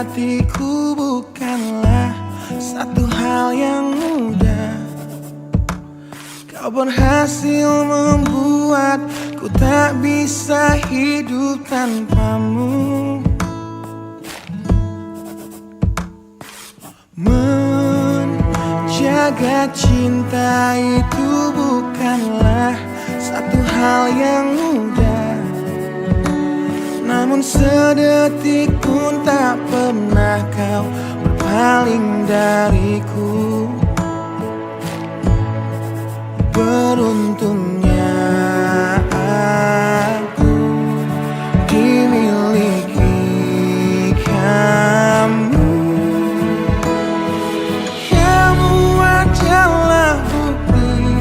hatiku bukanlah satu hal yang mudah. Kau berhasil membuatku tak bisa hidup tanpamu. Menjaga cinta itu bukanlah satu hal yang mudah. Namun sedetik pun tak pernah kau berpaling dariku. Beruntungnya aku dimiliki kamu. Kamu adalah bukti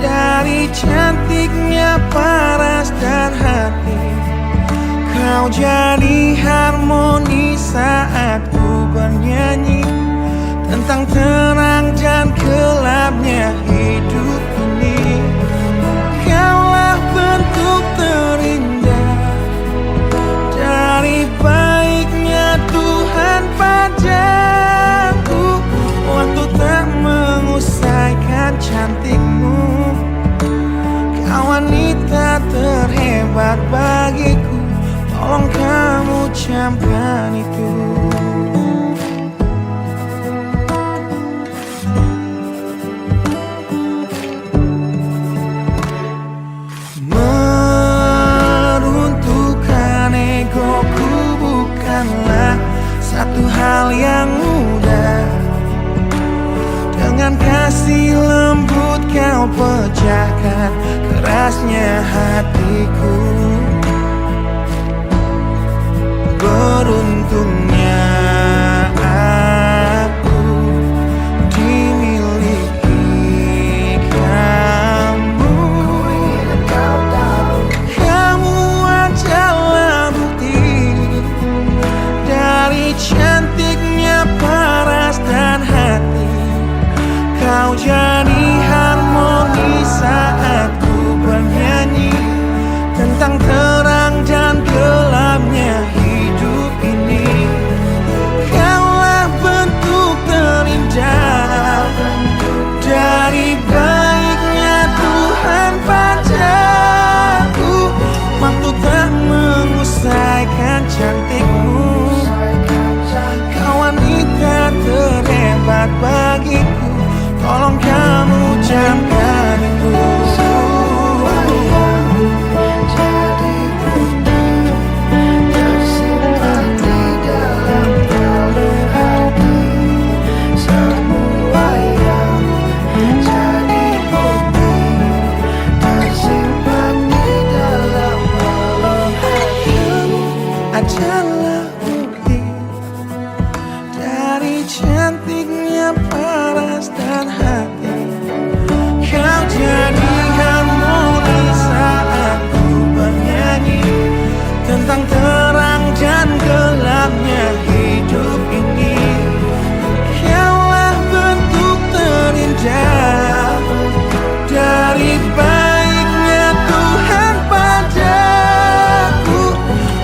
dari cantiknya paras dan hati. Kau jadi harmoni saat ku bernyanyi tentang terang dan gelapnya hidup ini. Kaulah bentuk terindah dari baiknya Tuhan padaku. Waktu tak mengusaikan cantikmu. Kau wanita terhebat bagiku. Tolong kamu camkan itu. Meruntuhkan egoku bukanlah satu hal yang mudah. Dengan kasih lembut kau pecahkan kerasnya hatiku. Beruntungnya aku dimiliki kamu. Kamu adalah bukti dari cantiknya paras dan hati. Kau jadi harmoni saat ku bernyanyi tentang terang dan gelapnya hidup ini. Kaulah bentuk terindah dari baiknya Tuhan padaku. Waktu tak mengusaikan cantikmu. Kau wanita terhebat bagiku. Tolong kamu camkan itu. Adalah bukti dari cantiknya paras dan hati. Kau jadi harmoni saat ku bernyanyi tentang terang dan gelapnya hidup ini. Kaulah bentuk terindah dari baiknya Tuhan padaku.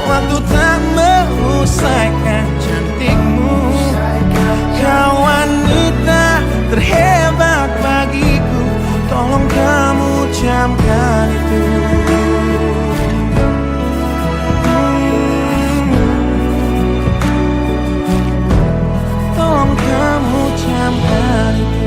Waktu tak mengusaikan cantikmu. Kau wanita terhebat bagiku. Tolong kamu camkan itu. Tolong kamu camkan itu.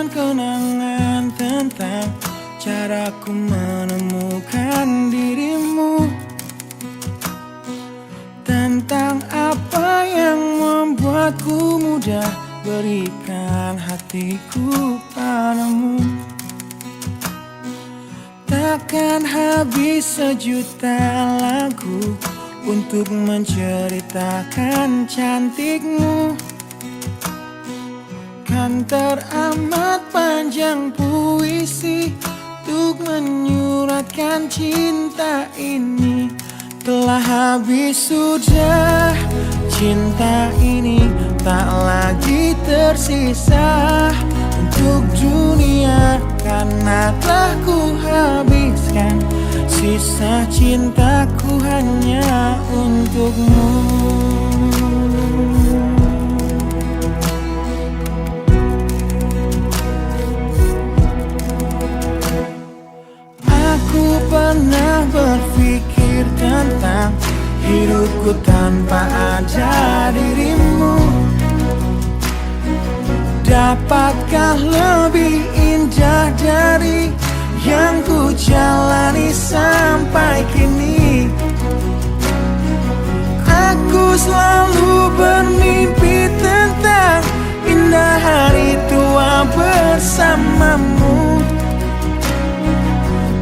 Kenangan tentang caraku menemukan dirimu, tentang apa yang membuatku mudah berikan hatiku padamu. Takkan habis sejuta lagu untuk menceritakan cantikmu. Kan teramat panjang puisi untuk menyuratkan cinta ini. Telah habis sudah cinta ini, tak lagi tersisa untuk dunia, karena telah ku habiskan sisa cintaku hanya untukmu. Aku pernah berpikir tentang hidupku tanpa ada dirimu. Dapatkah lebih indah dari yang ku jalani sampai kini? Aku selalu bermimpi tentang indah hari tua bersamamu.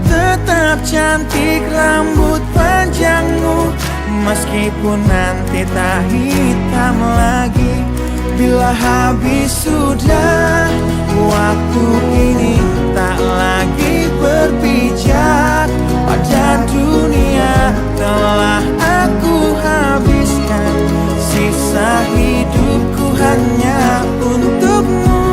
Tetap cantik rambut panjangmu, meskipun nanti tak hitam lagi. Bila habis sudah waktu ini, tak lagi berpijak pada dunia. Telah aku habiskan sisa hidupku hanya untukmu.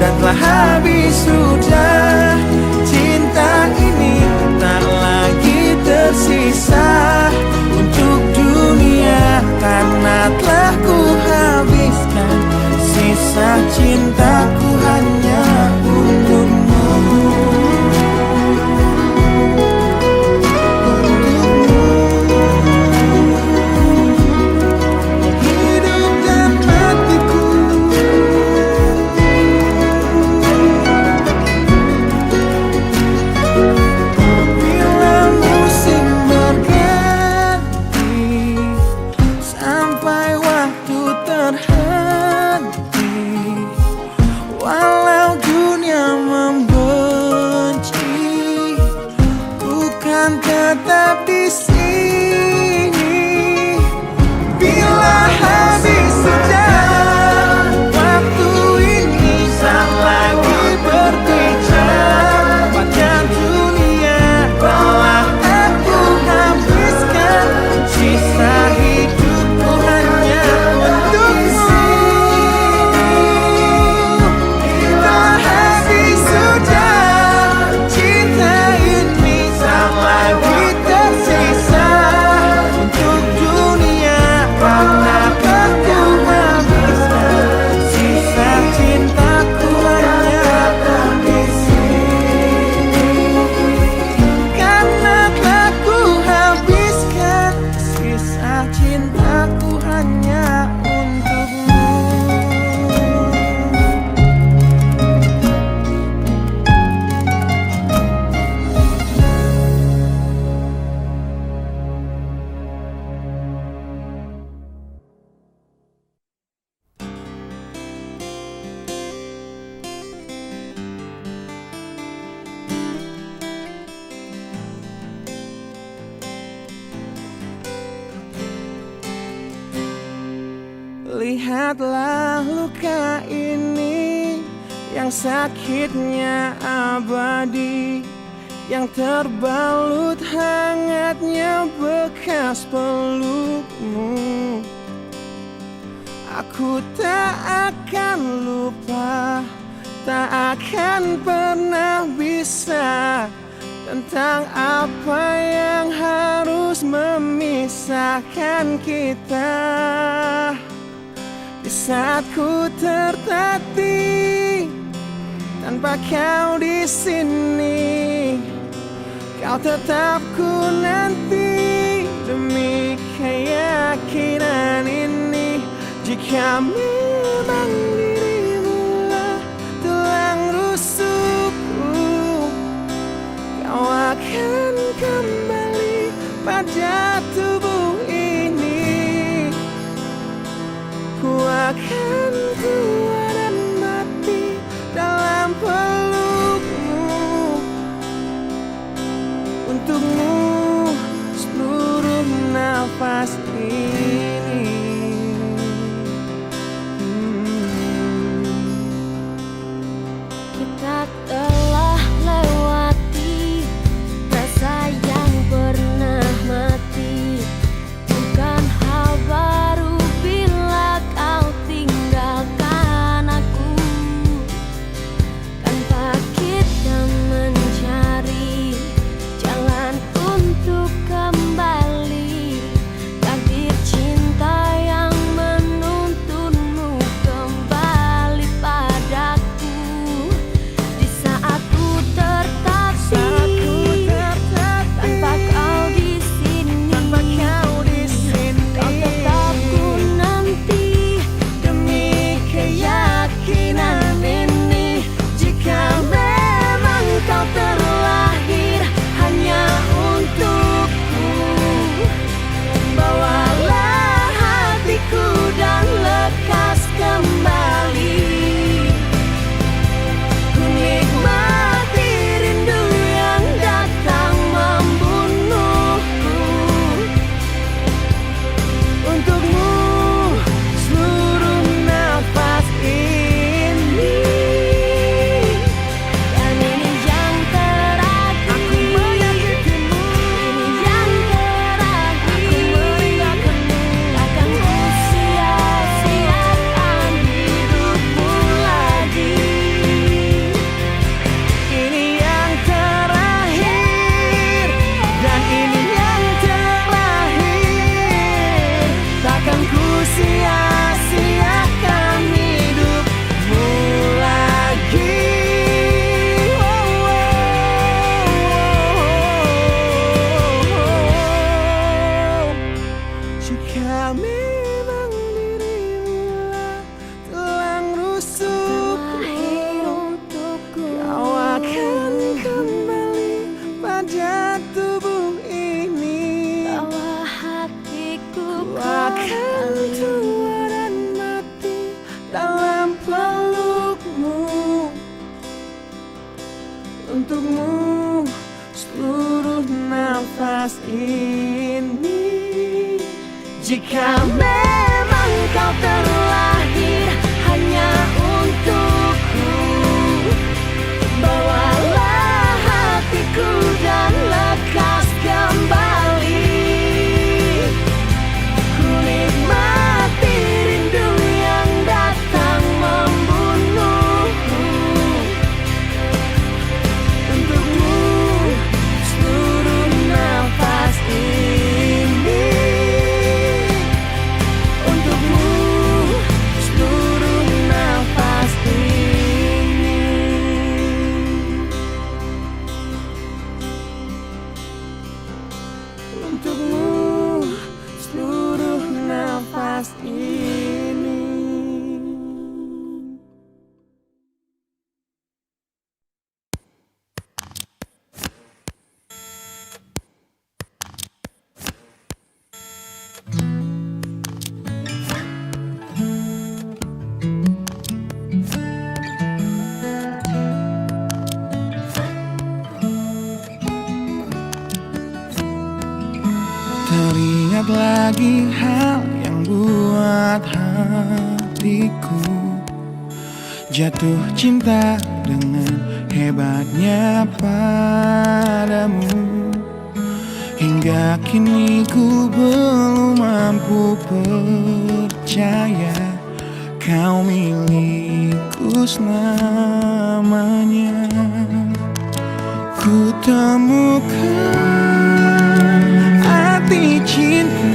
Dan telah habis sudah cinta ini, tak lagi tersisa untuk dunia, karena telah ku habiskan sisa cintaku hanya untukmu. Hidup dan matiku, bila musim berganti, sampai waktu terhenti, walau dunia membenci, bukan tetap di sini. Bila habis sudah waktu ini, tak lagi berbicara pada dunia. Telah aku habiskan sisa hidupku hanya untukmu. Bila habis sudah cinta ini, tak lagi tersisa untuk dunia, karena aku habiskan sisa cintaku hanya di sini. Karena telah ku habiskan sisa cintaku hanya untukmu. Lihatlah luka ini yang sakitnya abadi, yang terbalut hangatnya bekas pelukmu. Aku tak akan lupa, tak akan pernah bisa, tentang apa yang harus memisahkan kita. Di saat ku tertatih tanpa kau di sini, kau tetap ku nanti demi keyakinan ini. Jika memang dirimu lah tulang rusukku, kau akan kembali pada tubuh ini. Ku akan tua dan mati dalam pelukmu untukmu. nafas ini. Kita telah lewati rasa yang pernah mati. Bukan hal baru bila kau tinggalkan aku. Tanpa kita mencari jalan untuk kembali, takdir cinta yang menuntunmu kembali padaku. Di saat ku tertatih, tanpa kau di sini, kau tetap ku nanti demi keyakinan ini. Jika memang kau terlahir hanya untukku, bawalah hatiku dan lekas kembali. Ku nikmati rindu yang datang membunuhku. Untukmu seluruh nafas ini. Dan ini yang terakhir. Aku menyakitimu. Ini yang terakhir. Aku meninggalkanmu. Takkan ku sia-siakan hidupmu lagi. Ini yang terakhir, dan ini yang terakhir. Takkan ku sia-siakan hidupmu lagi. Jika memang dirimu telah Lahir rusukku, untukku, kau akan kembali pada tubuh ini. bawa hatiku Ku akan tua dan mati dalam pelukmu. Untukmu seluruh nafas ini. Jika memang kau terlahir hanya untukku, bawalah hatiku dan lekas kembali. Ku nikmati rindu yang datang membunuhku. Untukmu seluruh nafas ini. Untukmu seluruh nafas ini. Untukmu seluruh nafas ini. Teringat lagi hal yang buat hatiku jatuh cinta dengan hebatnya padamu. Hingga kini ku belum mampu percaya kau milikku selamanya. Ku temukan arti cinta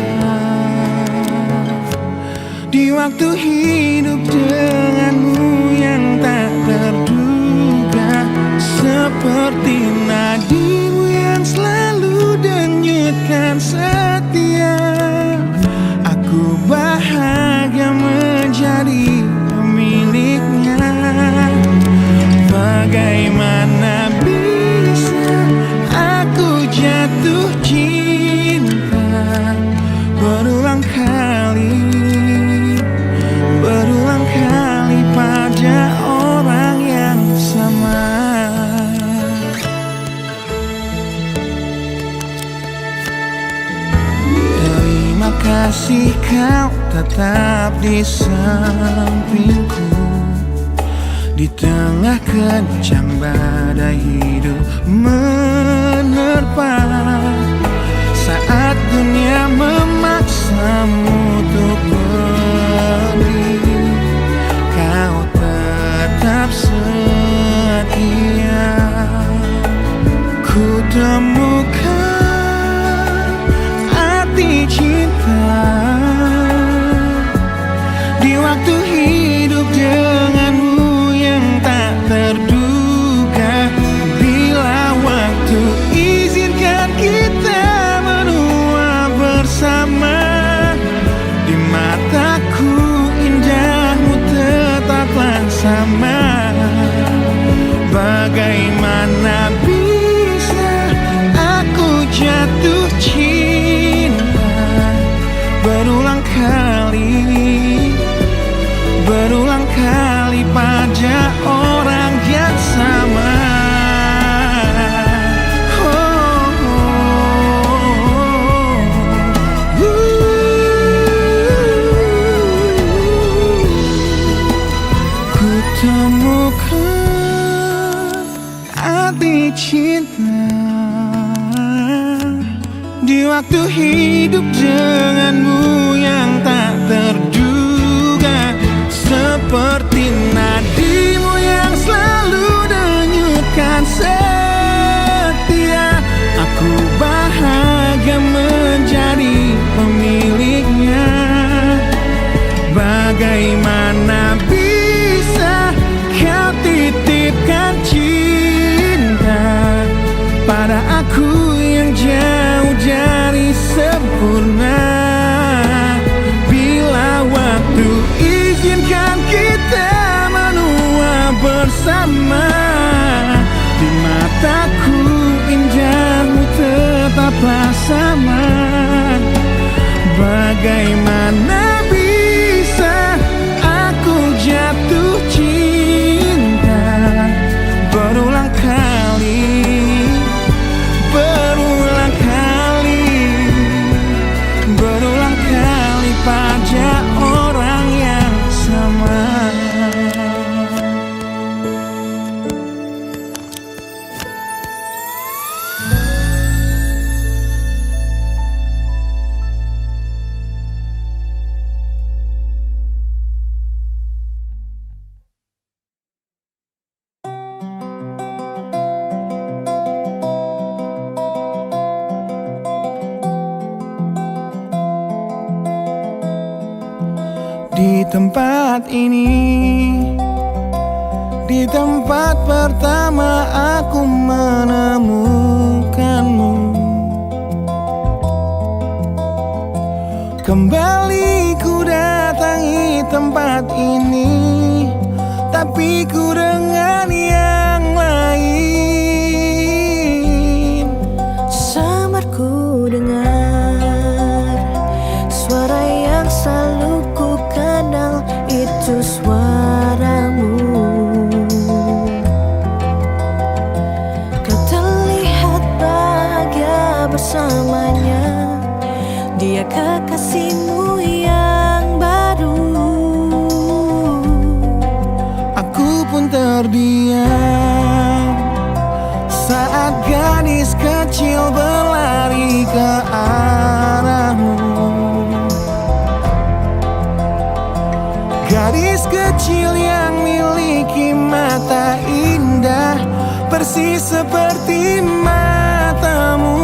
di waktu hidup denganmu yang tak terduga. Seperti nadimu yang selalu denyutkan setia, aku bahagia menjadi pemiliknya. Bagaimana bisa aku jatuh cinta berulang kali kasih kau tetap di sampingku. Di tengah kencang badai hidup menerpa, saat dunia memaksamu untuk pergi, kau tetap setia. Ku temukan arti cinta di waktu hidup denganmu yang tak terduga. Bila waktu izinkan kita menua bersama, di mataku indahmu tetaplah sama. Bagaimana bisa aku jatuh cinta berulang kali pada orang yang sama. Ku temukan arti cinta di waktu hidup denganmu yang tak terduga. Seperti nadimu yang selalu denyutkan setia, aku bahagia menjadi pemiliknya. Bagaimana bisa kau titipkan cinta pada aku yang jauh dari sempurna? Bila waktu izinkan kita menua bersama, di mataku indahmu tetaplah sama. Bagaimana bisa aku jatuh cinta berulang kali pada orang yang sama. Di tempat ini, di tempat pertama aku menemukanmu. Kembali ku datangi tempat ini, tapi ku dengan yang lain. Samar ku dengar suara yang selalu ku kenal, itu suaramu. Kau terlihat bahagia bersamanya, dia kekasihmu yang baru. Aku pun terdiam saat gadis kecil berlari ke arahmu. Gadis kecil yang miliki mata indah, persis seperti matamu.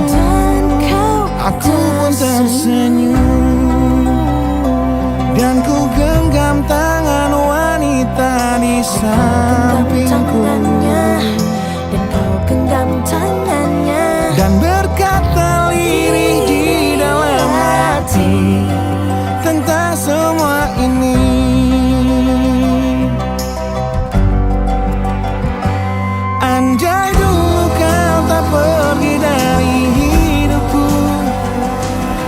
Dan kau Aku pun tersenyum, dan ku genggam tangan wanita di sampingku. Dan kau genggam tangannya, Dan berkata lirih di dalam hati tentang semua ini. Andai dulu kau tak pergi dari hidupku,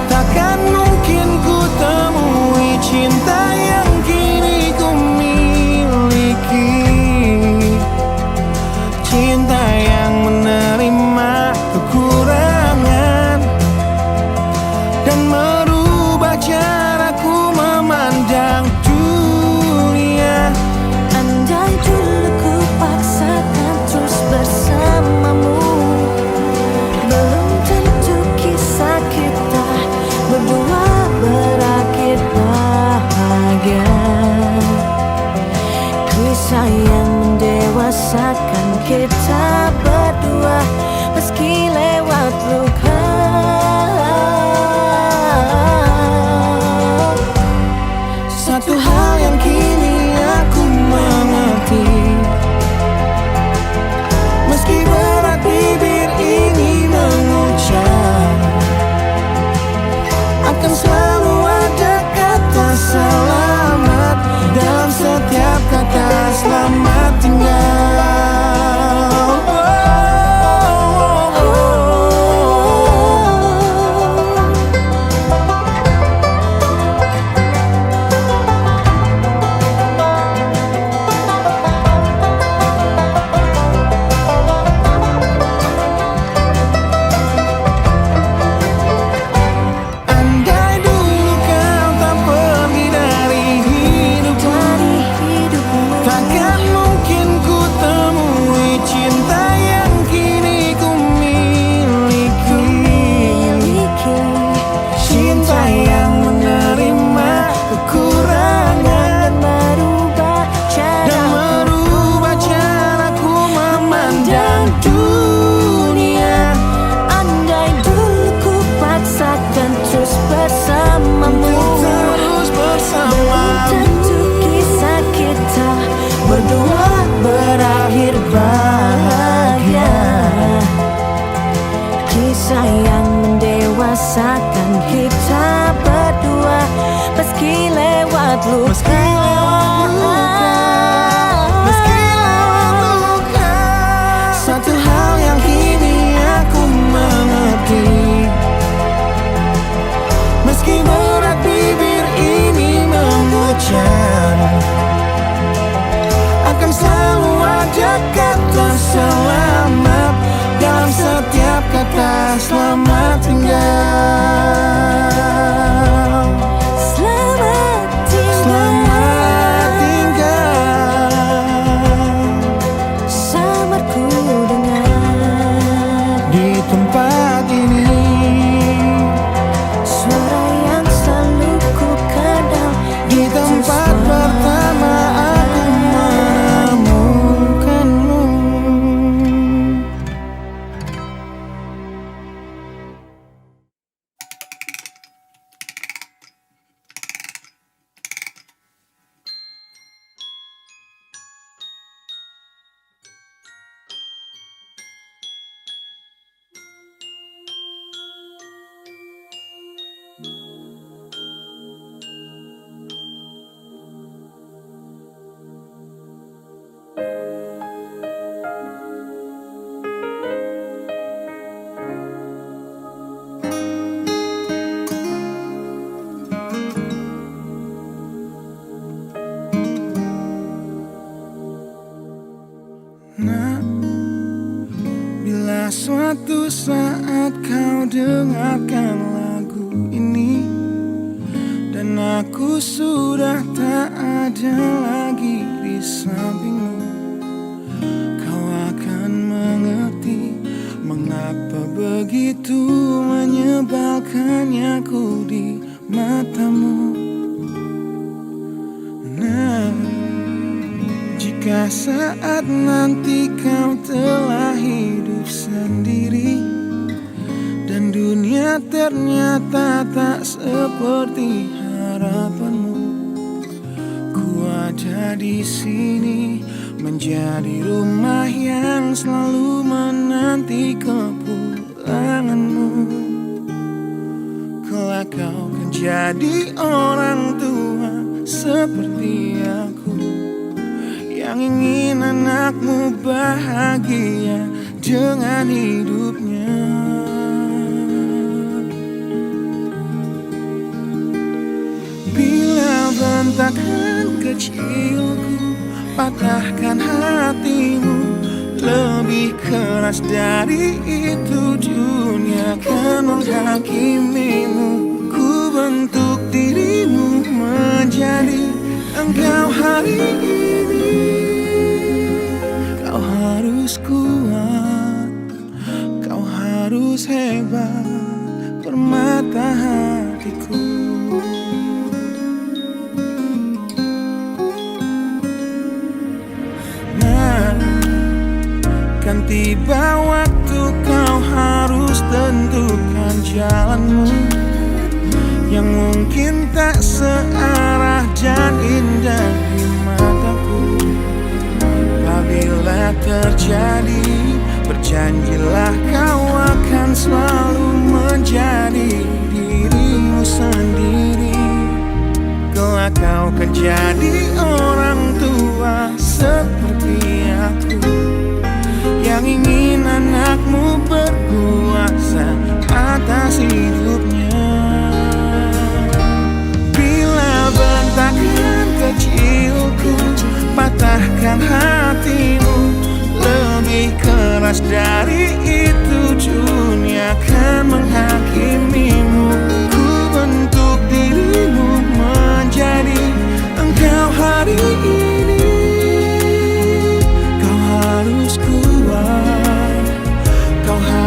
takkan mungkin ku temui cinta yang kini ku miliki. Cinta yang menerima kekurangan Kisah yang mendewasakan kita berdua, meski lewat luka. Satu hal yang kini aku mengerti, meski berat bibir ini mengucap, akan selalu ada kata selamat dalam setiap kata selamat tinggal. Selamat tinggal, Selamat tinggal. sabarku dengar Di tempat ini, suara yang selalu ku kenal. di tempat pertama aku menemukanmu. Nah, bila suatu saat kau dengarkan lagu ini dan aku sudah tak ada lagi di sampingmu, kau akan mengerti mengapa begitu menyebalkannya ku di matamu. Nah, jika saat nanti kau telah hidup sendiri dan dunia ternyata tak seperti harapanmu, ku ada di sini menjadi rumah yang selalu menanti kepulanganmu. Kelak kau kan jadi orang tua seperti aku, yang ingin anakmu bahagia dengan hidupnya. Bila bentakan kecilku patahkan hatimu, lebih keras dari itu dunia akan menghakimimu. Ku bentuk dirimu menjadi engkau hari ini. Kau harus kuat, kau harus hebat, permata hatiku. Nah, kan tiba waktu kau harus tentukan jalanmu, yang mungkin tak searah dan indah di mataku. Apabila terjadi, berjanjilah kau akan selalu menjadi dirimu sendiri. Kelak kau kan jadi orang tua seperti aku, yang ingin anakmu berkuasa atas hidupnya. Bentakan kecilku patahkan hatimu, lebih keras dari itu dunia akan menghakimimu. Ku bentuk dirimu menjadi engkau hari ini. Kau harus kuat, kau harus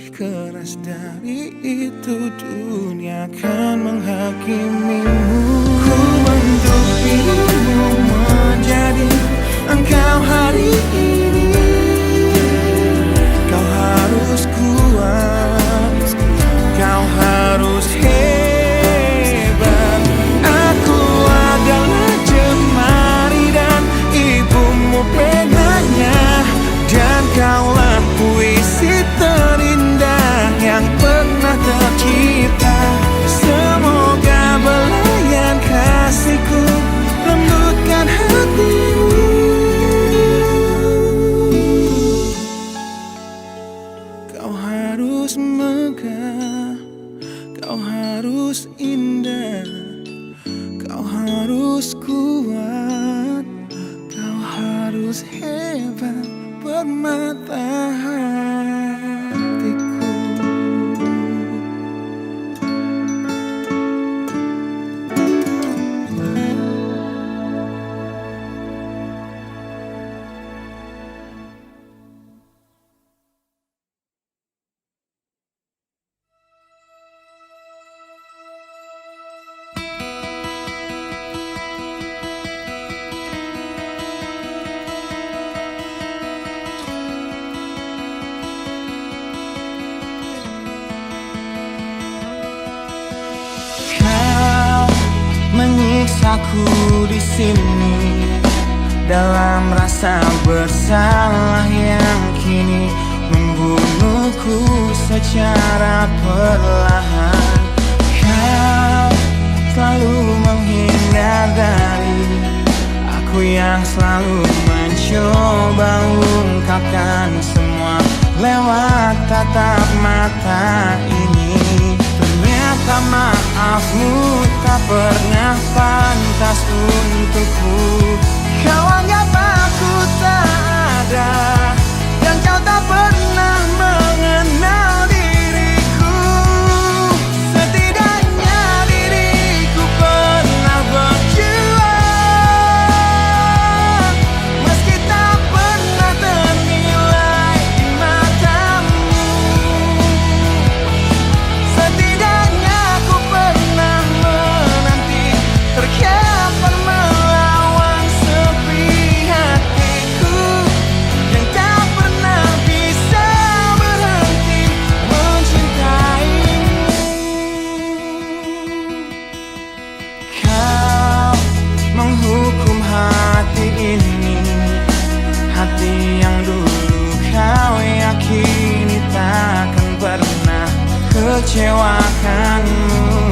lebih keras dari itu, dunia akan menghakimimu. Ku bentuk dirimu menjadi engkau hari ini. Kau harus kuat, kau harus hebat. Aku adalah jemari dan ibumu penanya, dan kaulah puisi terindah yang pernah tercipta. Semoga belayan kasihku lembutkan hatimu. Kau harus megah, kau harus indah, kau harus kuat, kau harus hebat, permata hatiku. Menyiksaku di sini dalam rasa bersalah yang kini membunuhku secara perlahan. Kau selalu menghindar dari aku yang selalu mencoba ungkapkan semua lewat tatap mata ini. Ternyata maafmu tak pernah pantas untukku. Kau anggap aku tak ada, dan kau tak pernah mengenal diriku. Setidaknya diriku pernah berjuang, meski tak pernah ternilai di matamu. Setidaknya aku pernah menanti, terkapan melawan sepi hatiku yang tak pernah bisa berhenti mencintaimu. Kau menghukum hati ini, hati yang dulu kau yakini takkan pernah kecewakanmu.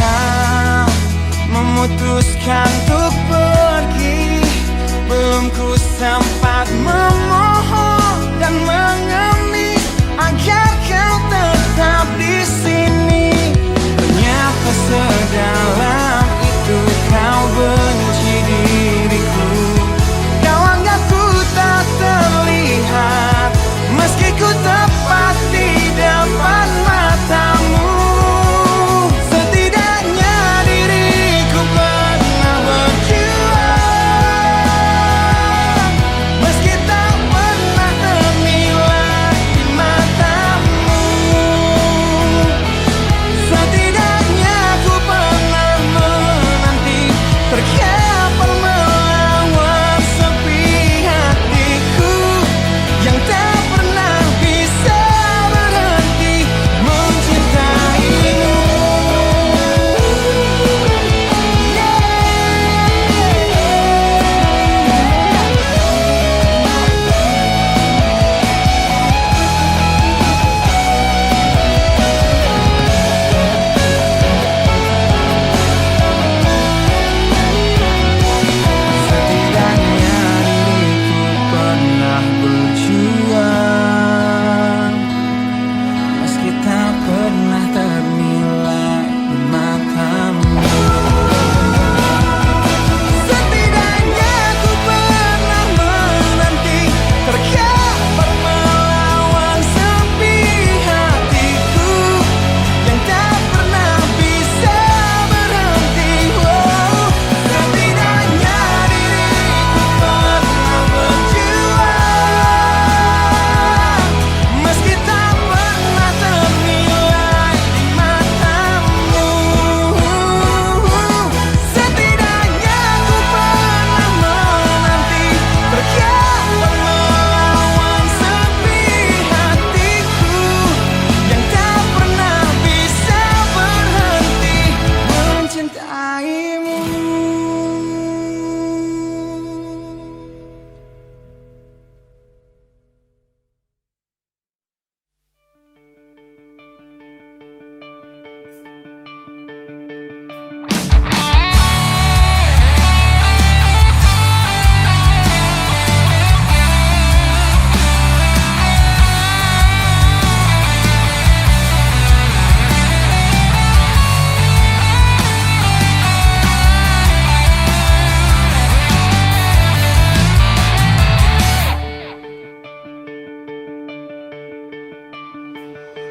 Kau memutuskan untuk pergi, belum ku sempat memohon dan mengemis agar kau tetap di sini. Ternyata sedalam itu kau benci diriku. Kau anggap ku tak terlihat, meski ku tepat di depan matamu. Setidaknya diriku pernah berjuang, meski tak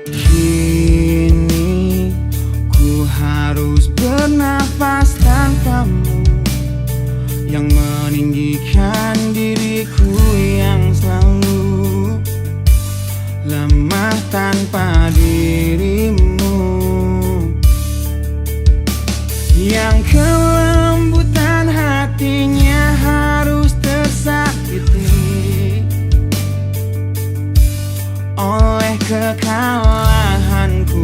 Kini ku harus bernafas tanpamu, yang meninggikan diriku yang selalu lemah tanpa dirimu, yang kelembutan hatinya harus tersakiti oleh kekalahanku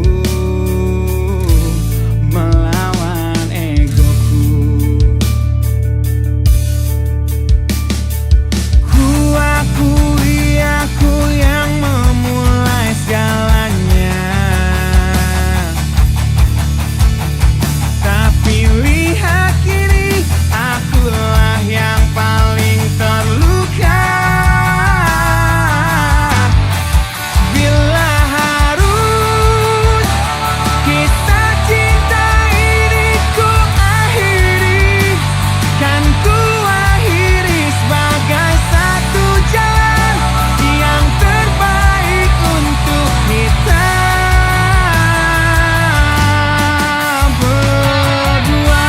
melawan egoku. Ku akui aku yang memulai segalanya, tapi lihat kini akulah yang paling terluka. Bila harus kisah cinta ini ku akhiri, kan ku akhiri sebagai satu jalan yang terbaik untuk kita berdua.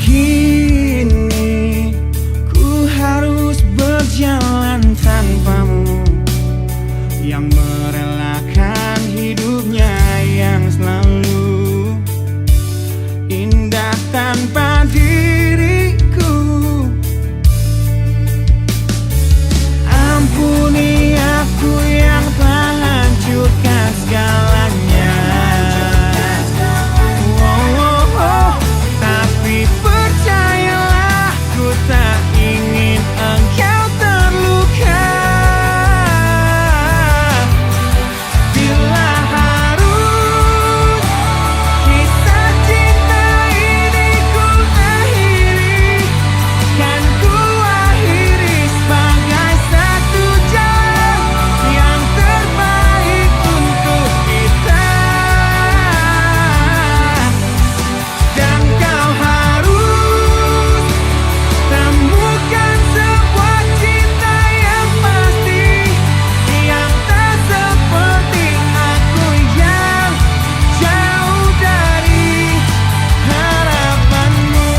Kini ku harus berjalan tanpamu, yang merelakan hidupnya yang selalu indah tanpa diriku. Ampuni aku yang telah hancurkan segalanya. Tapi percayalah, ku tak ingin engkau terluka. Bila harus kisah cinta ini ku akhiri, kan ku akhiri sebagai satu jalan yang terbaik untuk kita. Dan kau harus temukan sebuah cinta yang pasti, yang tak seperti aku yang jauh dari harapanmu.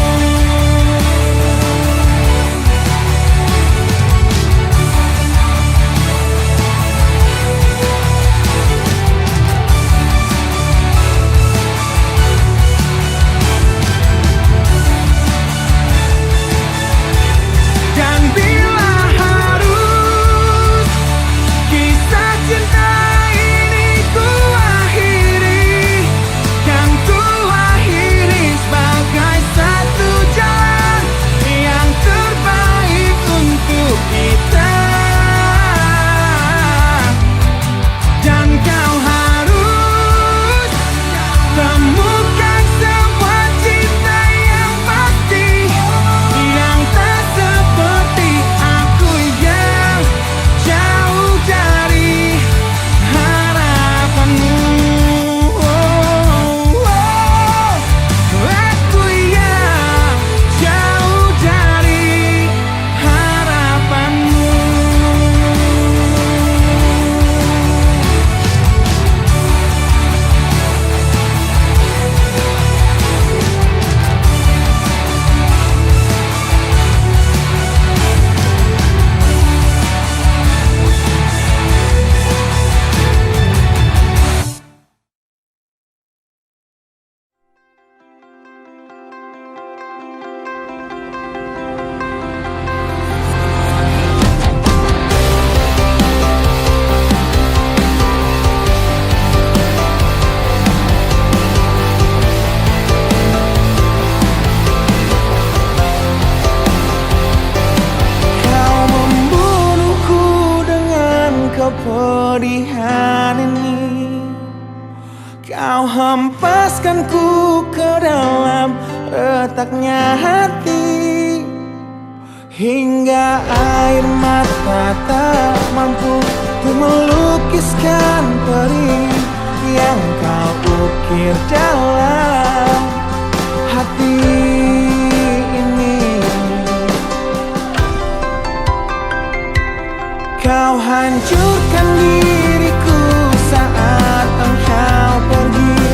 Dan bila harus kisah cinta ini ku akhiri, kan ku akhiri sebagai satu jalan yang terbaik untuk kita. Dan kau harus temukan sebuah cinta yang pasti, yang tak seperti aku yang jauh dari harapanmu. Aku yang jauh dari harapanmu. Kau membunuhku dengan kepedihan ini, kau hempaskanku ke dalam retaknya hati hingga air mata tak mampu untuk melukiskan perih yang kau ukir dalam hati ini. Kau hancurkan diriku saat engkau pergi.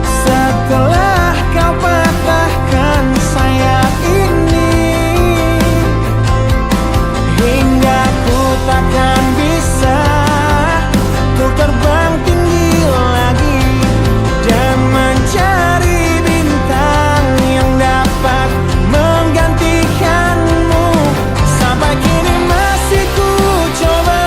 Setelah kau patahkan sayap ini, hingga ku takkan bisa untuk terbang tinggi lagi dan mencari bintang yang dapat menggantikanmu. Sampai kini masih ku coba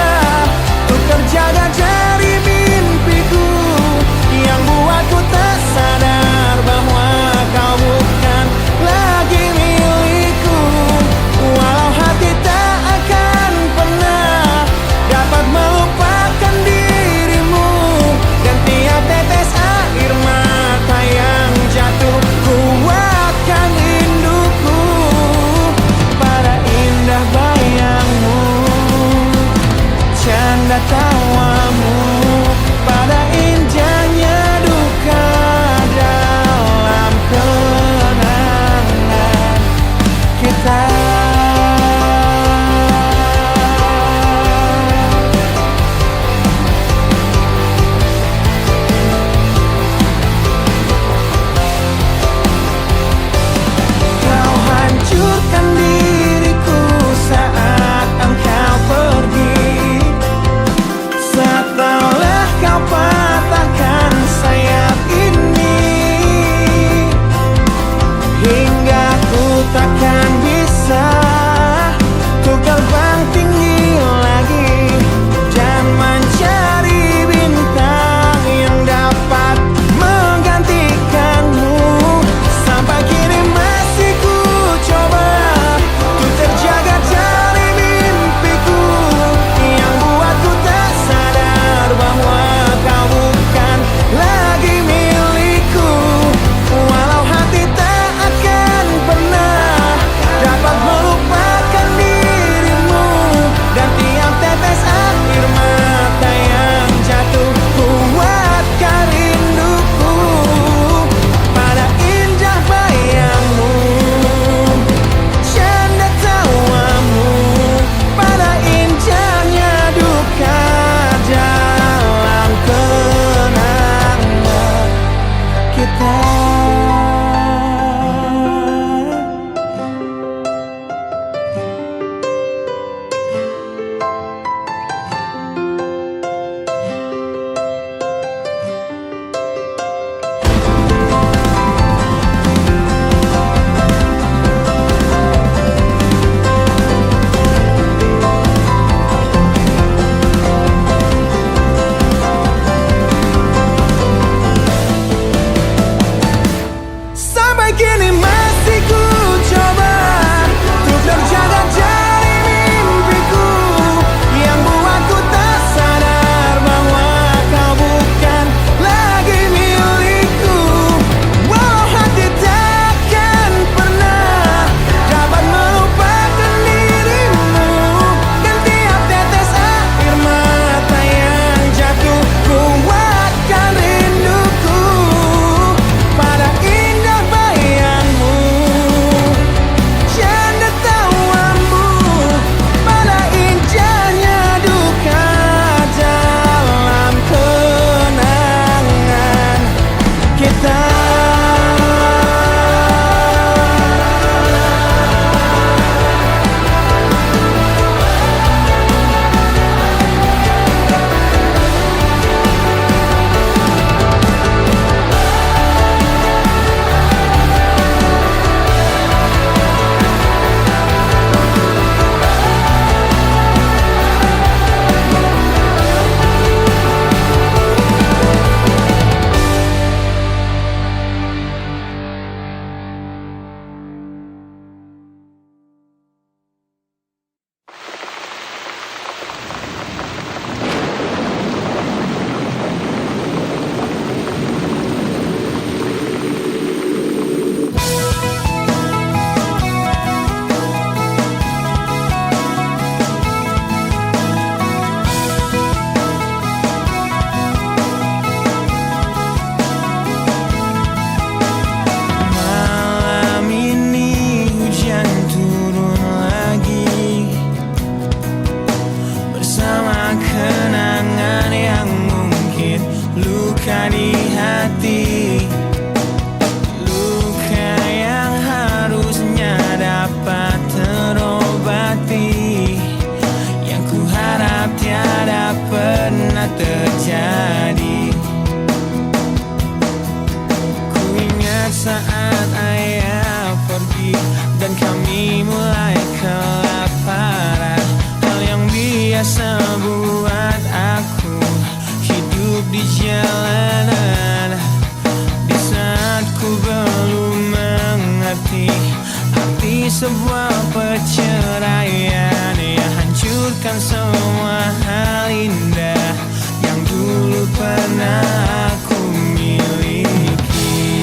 melepaskan semua hal indah yang dulu pernah aku miliki.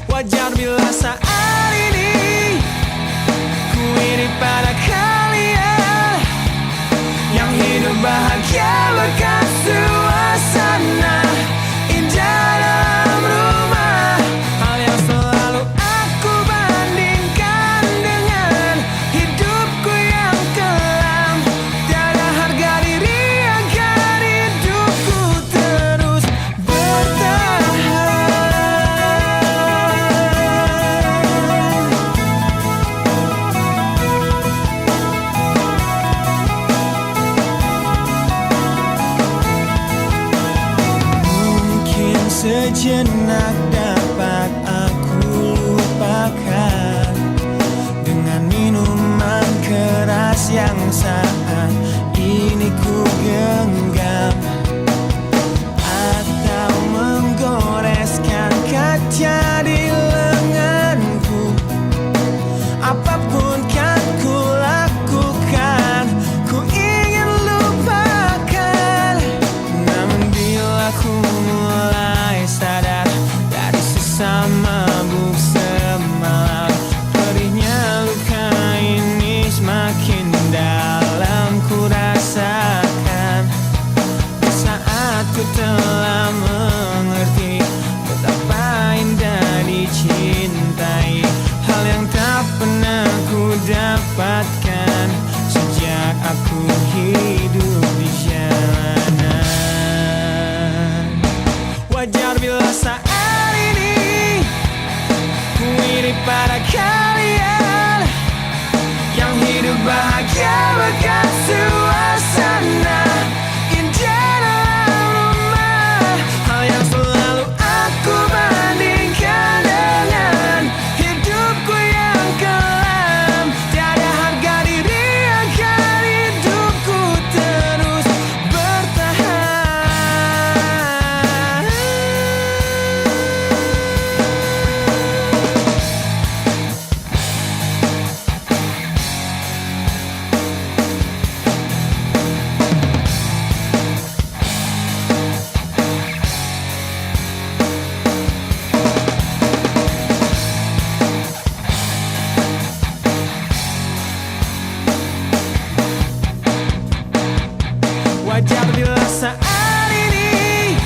Wajar bila saat ini ku iri pada kalian yang hidup bahagia berkat suasana indah dalam rumah. Hal yang selalu aku bandingkan dengan hidupku yang kelam. Tiada harga diri agar hidupku terus bertahan. Mungkin sejenak dapat aku lupakan dengan minuman keras yang saat ini ku genggam, atau menggoreskan kaca di lenganku. Apapun kan ku lakukan, ku ingin lupakan. Namun bila ku mulai sadar dari sesama mabuk semalam, perihnya luka ini semakin dalam ku rasakan. Di saat ku telah mengerti betapa indah dicintai, hal yang tak pernah ku dapatkan sejak aku hidup di jalanan. Wajar bila saat ini ku iri pada kalian yang hidup bahagia berkat suasana indah dalam rumah. Hal yang selalu aku bandingkan dengan hidupku yang kelam. Tiada harga diri agar hidupku terus bertahan. Wajar bila saat ini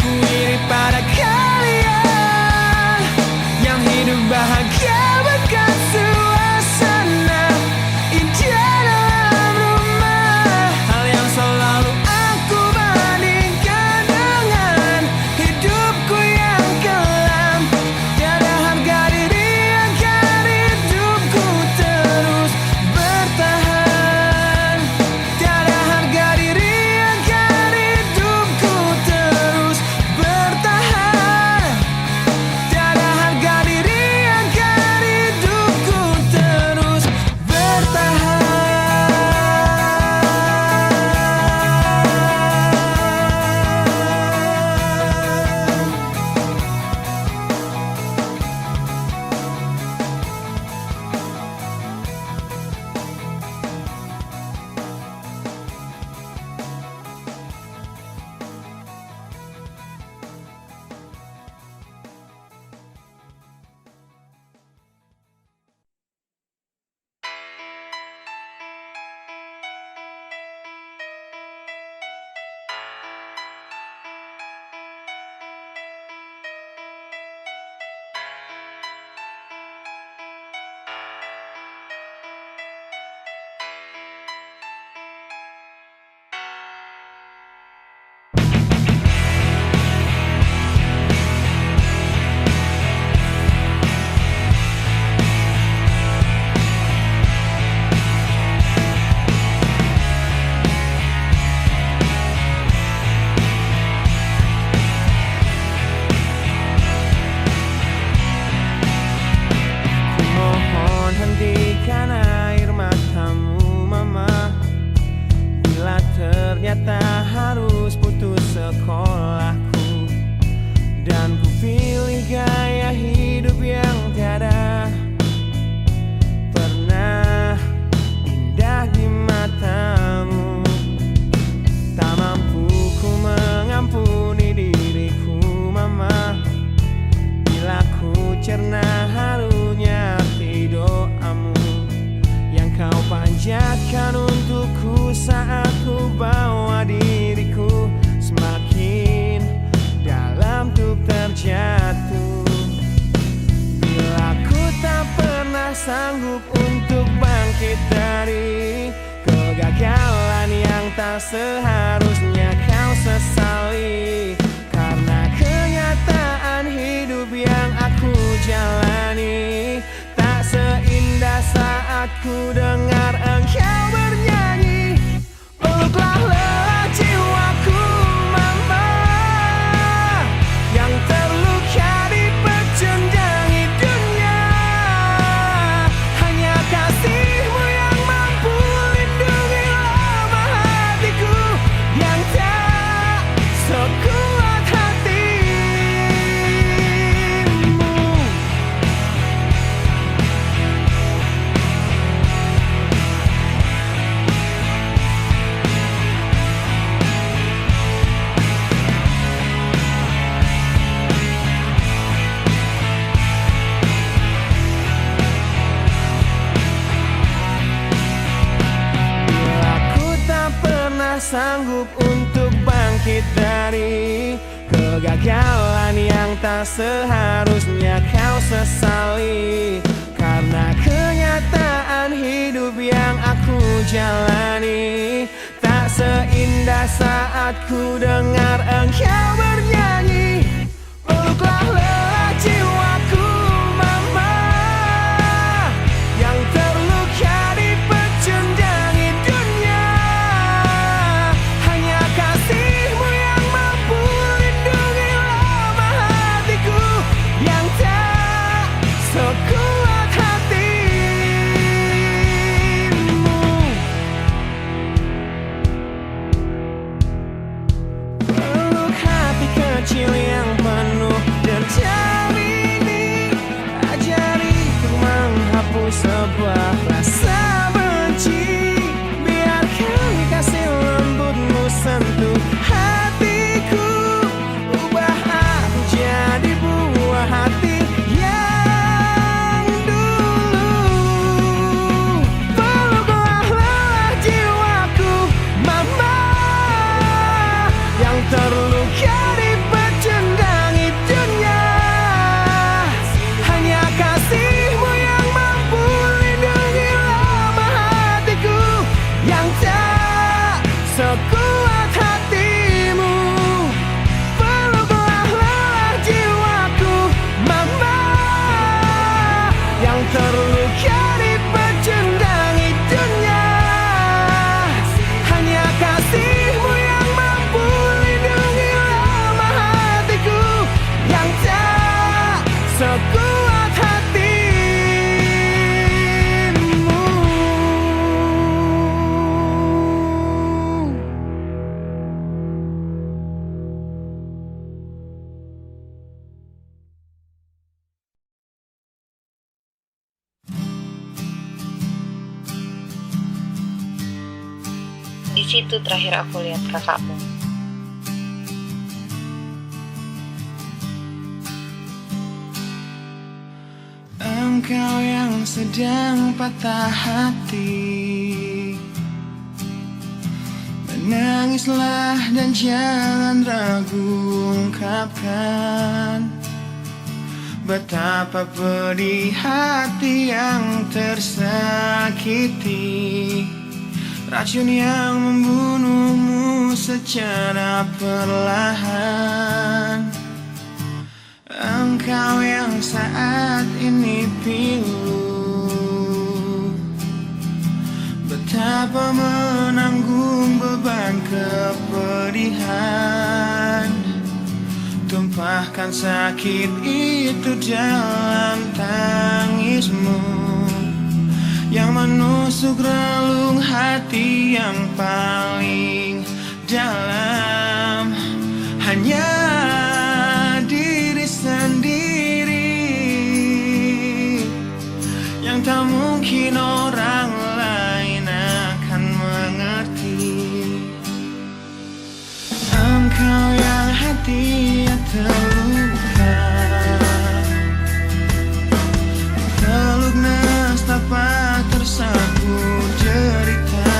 ku iri pada kalian yang hidup bahagia berkat suasana indah dalam rumah. Hal yang selalu aku bandingkan dengan hidupku yang kelam. Tiada harga diri agar hidupku terus bertahan. Tiada harga diri agar hidupku terus bertahan. Tiada harga diri agar hidupku terus bertahan. sanggup untuk bangkit dari kegagalan yang tak seharusnya kau sesali. Karena kenyataan hidup yang aku jalani tak seindah saat ku dengar engkau bernyanyi. Peluklah lelah jiwaku mama, yang terluka dipecundangi dunia. Hanya kasihmu yang mampu lindungi lemah hatiku yang tak sekuat hatimu. Bila ku tak pernah sanggup untuk bangkit dari kegagalan yang tak seharusnya kau sesali. Karena kenyataan hidup yang aku jalani tak seindah saat ku dengar engkau bernyanyi. Peluklah lelah jiwaku mama, yang terluka dipecundangi dunia. Hanya kasihmu yang mampu lindungi lemah hatiku yang tak sekuat hatimu. Peluk hati kecil yang penuh dendam ini, ajariku menghapus sebuah rasa benci. Biarkan kasih lembutmu sentuh hatiku, ubah aku jadi buah hati yang dulu. Peluklah lelah jiwaku mama, yang terluka dipecundangi dunia. Hanya kasihmu yang mampu lindungi lemah hatiku yang tak sekuat hatimu. Peluklah lelah jiwaku mama, yang terluka dipecundangi dunia. Hanya kasihmu yang mampu lindungi lemah hatiku yang tak sekuat hatimu. Di situ terakhir aku lihat kakakmu. Engkau yang sedang patah hati, menangislah dan jangan ragu ungkapkan betapa pedih hati yang tersakiti. Racun yang membunuhmu secara perlahan. Engkau yang saat ini pilu, betapa menanggung beban kepedihan. Tumpahkan sakit itu dalam tangismu yang menusuk relung hati yang paling dalam. Hanya diri sendiri yang tak mungkin orang lain akan mengerti. Engkau yang hatinya terluka, peluk nestapa tersapu derita,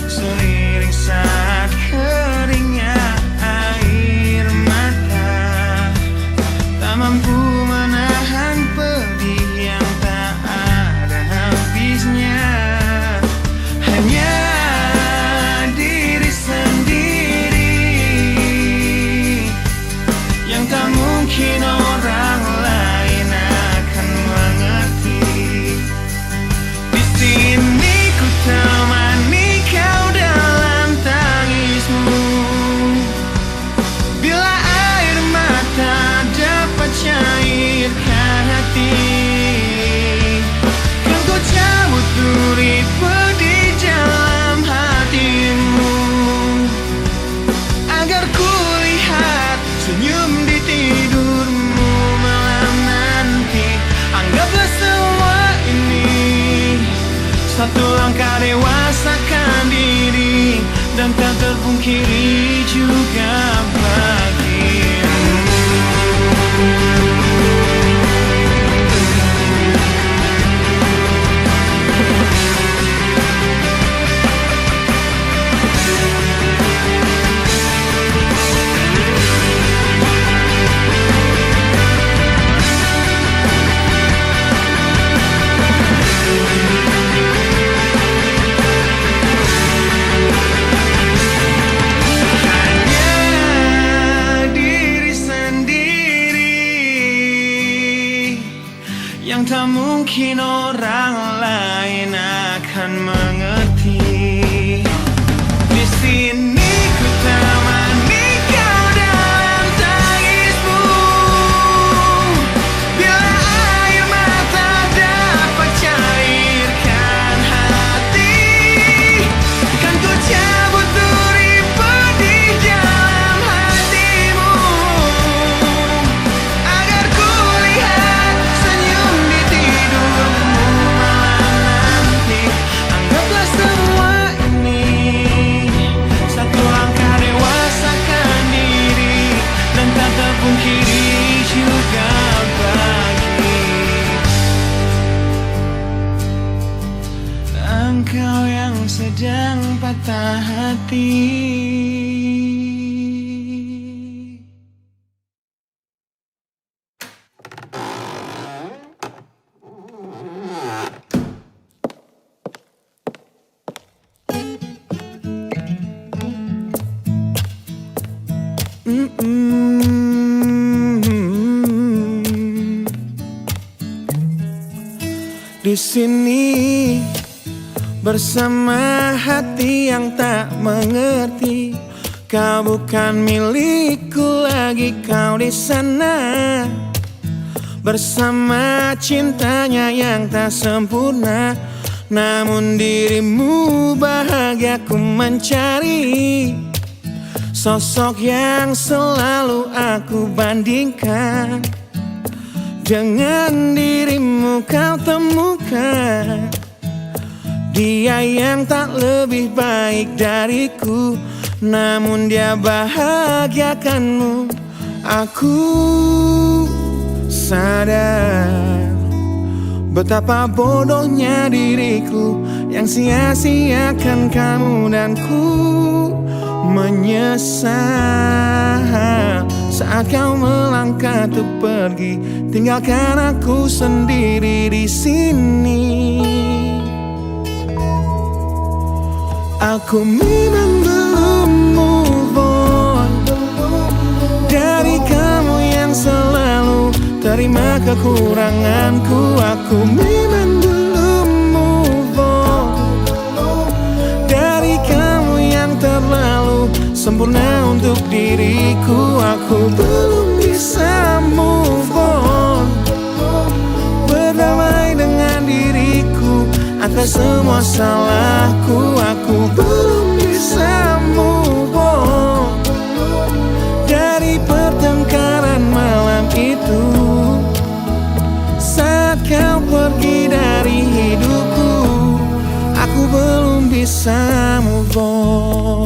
seiring saat keringnya air mata, tak mampu menahan pedih yang Satu langkah dewasakan diri dan tak terpungkiri juga bagimu. Yang tak mungkin orang lain akan mengerti. Di sini ku temani kau dalam tangismu. Bila air mata dapat cairkan hati, kan ku cabut duri pedih dalam hatimu, agar ku lihat senyum di tidurmu malam nanti. Anggaplah semua ini satu langkah dewasakan diri dan tak terpungkiri juga bagi engkau yang sedang patah hati. Di sini bersama hati yang tak mengerti. Kau bukan milikku lagi, kau di sana bersama cintanya yang tak sempurna. Namun dirimu bahagia ku mencari. Sosok yang selalu aku bandingkan dengan dirimu kau temukan. Dia yang tak lebih baik dariku, namun dia bahagiakanmu. Aku sadar betapa bodohnya diriku yang sia-siakan kamu, dan ku menyesal saat kau melangkah untuk pergi, tinggalkan aku sendiri di sini. Aku memang belum move on dari kamu yang selalu terima kekuranganku. Aku memang belum move on dari kamu yang terlalu sempurna untuk diriku. Aku belum bisa move on, berdamai dengan diriku atas semua salahku. Aku belum bisa move on dari pertengkaran malam itu saat kau pergi dari hidupku. Aku belum bisa move on.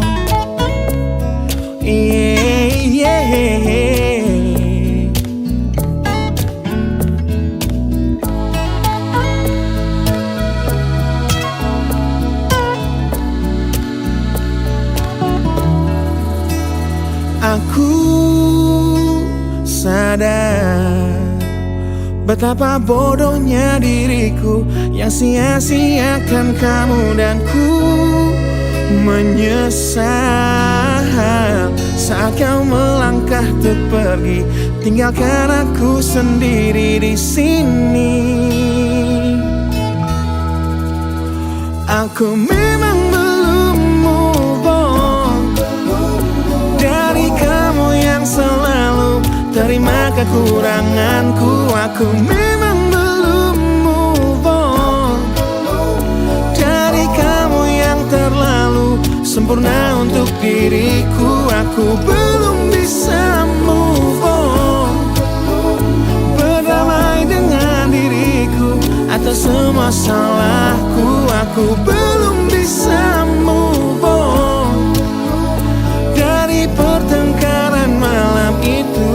Aku sadar betapa bodohnya diriku yang sia-siakan kamu, dan ku menyesal saat kau melangkah untuk pergi, tinggalkan aku sendiri di sini. Aku memang belum move on dari kamu yang selalu terima kekuranganku. Aku memang belum move on dari kamu yang terlalu sempurna untuk diriku. Aku belum bisa move on, berdamai dengan diriku atas semua salahku, aku belum bisa move on dari pertengkaran malam itu.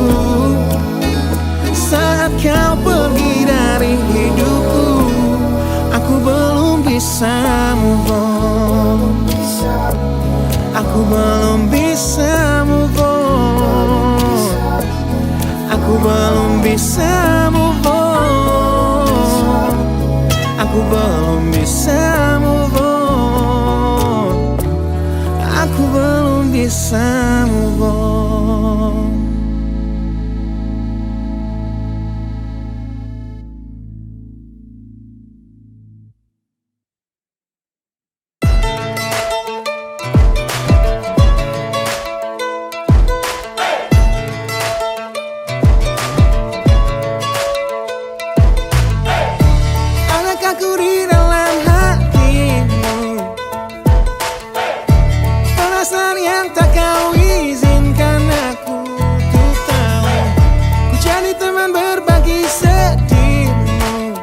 Saat kau pergi dari hidupku, aku belum bisa move on. Aku belum bisa move on. Aku belum bisa move on. Aku belum bisa move on. Aku belum bisa move on. Aku di dalam hatimu, perasaan yang tak kau izinkan aku untuk tahu. Ku jadi teman berbagi sedihmu,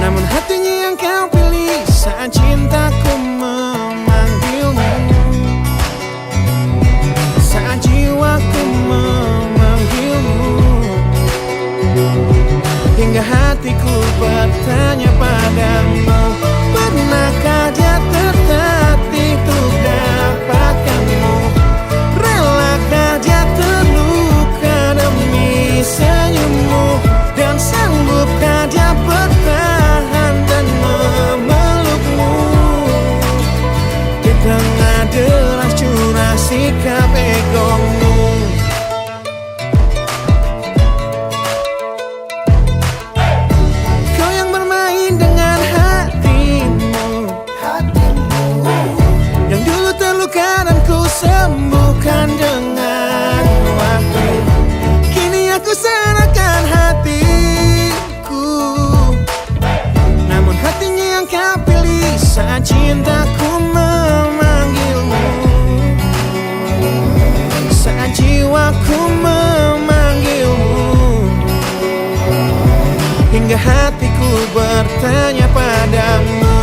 namun hatinya yang kau pilih saat cintaku memanggilmu, saat jiwaku memanggilmu. Hingga hatiku bertanya padamu, pernahkah dia tertatih untuk dapatkanmu? Relakah dia terluka demi senyummu? Dan sanggupkah dia bertahan dan memelukmu? Di tengah deras curah sikap egomu. Sembuhkan dengan waktu. Kini aku serahkan hatiku, namun hatinya yang kau pilih saat cintaku memanggilmu, saat jiwaku memanggilmu. Hingga hatiku bertanya padamu,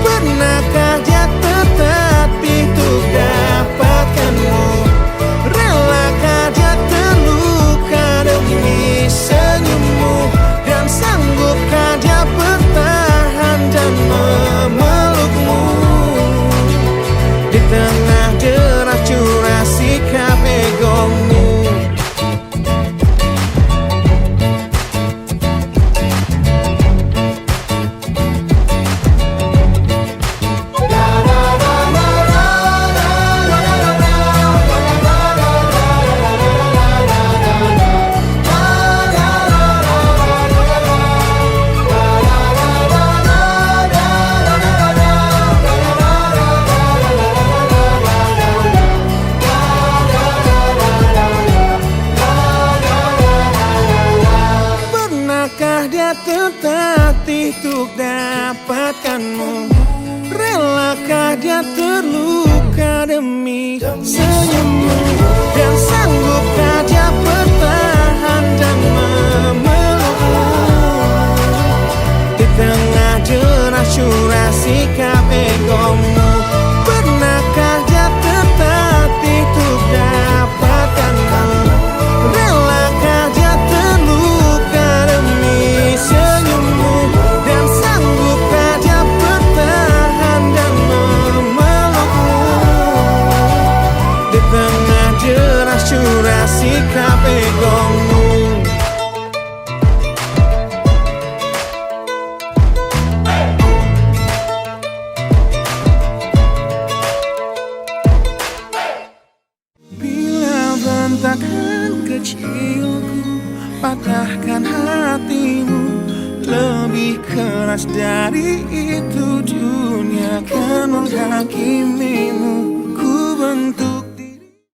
pernahkah dia tertatih untuk dapatkanmu? Relakah dia terluka demi senyummu? Dan sanggupkah dia bertahan dan memelukmu? Di tengah deras curah sikap egomu. Tertatih untuk dapatkanmu? Relakah dia terluka demi senyummu? Dan sanggupkah dia bertahan dan memelukmu? Di tengah deras curah sikap egomu. Pernahkah dia tertatih untuk dapatkanmu? Relakah dia terluka demi senyummu? Dan sanggupkah dia bertahan dan memelukmu? Di tengah deras curah sikap egomu. Bila bentakan kecilku patahkan hatimu, lebih keras dari itu dunia akan menghakimimu. Ku bentuk